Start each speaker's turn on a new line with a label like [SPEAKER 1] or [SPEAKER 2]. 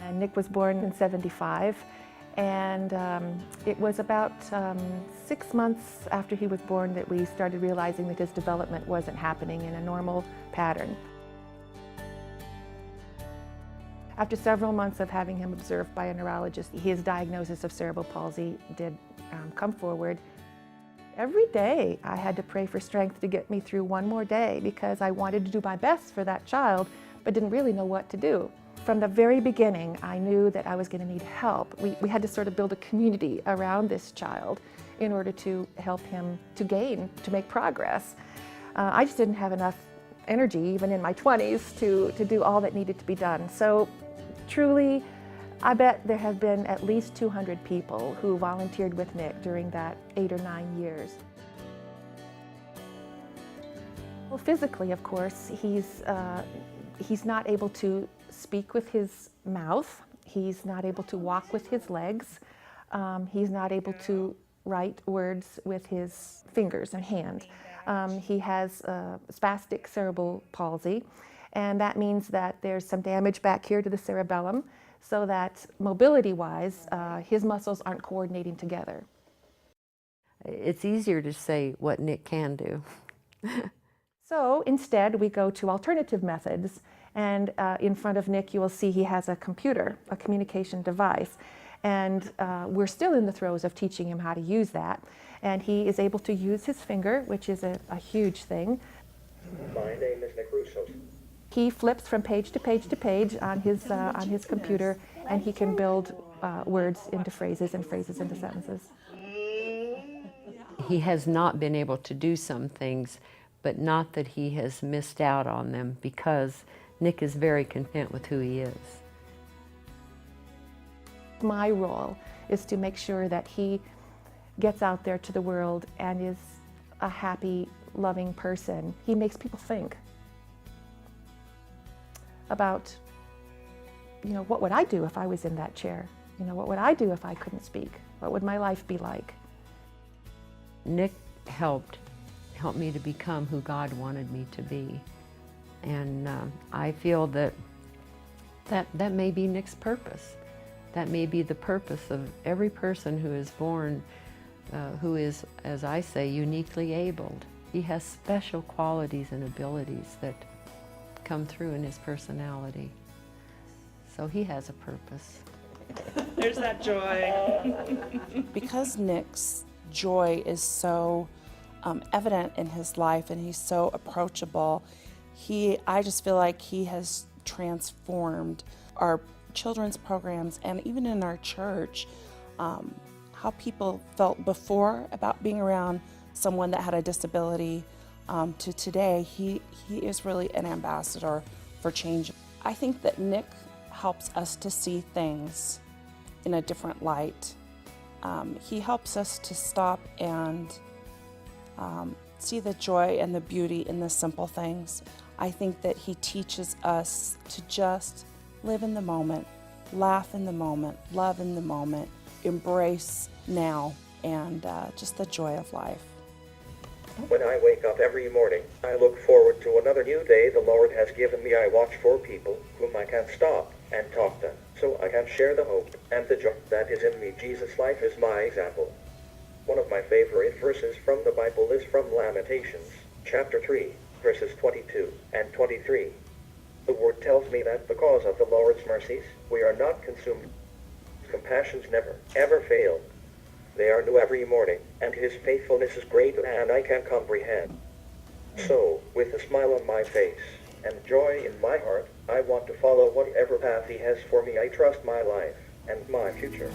[SPEAKER 1] And Nick was born in '75, and it was about 6 months after he was born that we started realizing that his development wasn't happening in a normal pattern. After several months of having him observed by a neurologist, his diagnosis of cerebral palsy did come forward. Every day I had to pray for strength to get me through one more day because I wanted to do my best for that child, but didn't really know what to do. From the very beginning, I knew that I was going to need help. We had to sort of build a community around this child in order to help him to make progress. I just didn't have enough energy, even in my 20s, to do all that needed to be done. So truly, I bet there have been at least 200 people who volunteered with Nick during that 8 or 9 years. Well, physically, of course, he's not able to speak with his mouth. He's not able to walk with his legs. He's not able to write words with his fingers and hand. He has spastic cerebral palsy, and that means that there's some damage back here to the cerebellum, so that mobility-wise, his muscles aren't coordinating together.
[SPEAKER 2] It's easier to say what Nick can do.
[SPEAKER 1] So instead, we go to alternative methods, and in front of Nick, you will see he has a computer, a communication device, and we're still in the throes of teaching him how to use that, and he is able to use his finger, which is a huge thing.
[SPEAKER 3] My name is Nick Russo.
[SPEAKER 1] He flips from page to page to page on his computer, and he can build words into phrases and phrases into sentences.
[SPEAKER 2] He has not been able to do some things, but not that he has missed out on them, because Nick is very content with who he is.
[SPEAKER 1] My role is to make sure that he gets out there to the world and is a happy, loving person. He makes people think about, what would I do if I was in that chair? What would I do if I couldn't speak? What would my life be like?
[SPEAKER 2] Nick helped me to become who God wanted me to be. And I feel that may be Nick's purpose. That may be the purpose of every person who is born, who is, as I say, uniquely abled. He has special qualities and abilities that come through in his personality. So he has a purpose.
[SPEAKER 4] There's that joy.
[SPEAKER 5] Because Nick's joy is so evident in his life and he's so approachable, I just feel like he has transformed our children's programs, and even in our church, how people felt before about being around someone that had a disability to today. He is really an ambassador for change. I think that Nick helps us to see things in a different light. He helps us to stop and see the joy and the beauty in the simple things. I think that he teaches us to just live in the moment, laugh in the moment, love in the moment, embrace now, and just the joy of life.
[SPEAKER 3] When I wake up every morning, I look forward to another new day the Lord has given me. I watch for people whom I can stop and talk to them, so I can share the hope and the joy that is in me. Jesus' life is my example. One of my favorite verses from the Bible is from Lamentations, chapter 3, verses 22 and 23. The word tells me that because of the Lord's mercies, we are not consumed. His compassions never, ever fail. They are new every morning, and his faithfulness is greater than I can comprehend. So, with a smile on my face and joy in my heart, I want to follow whatever path he has for me. I trust my life and my future.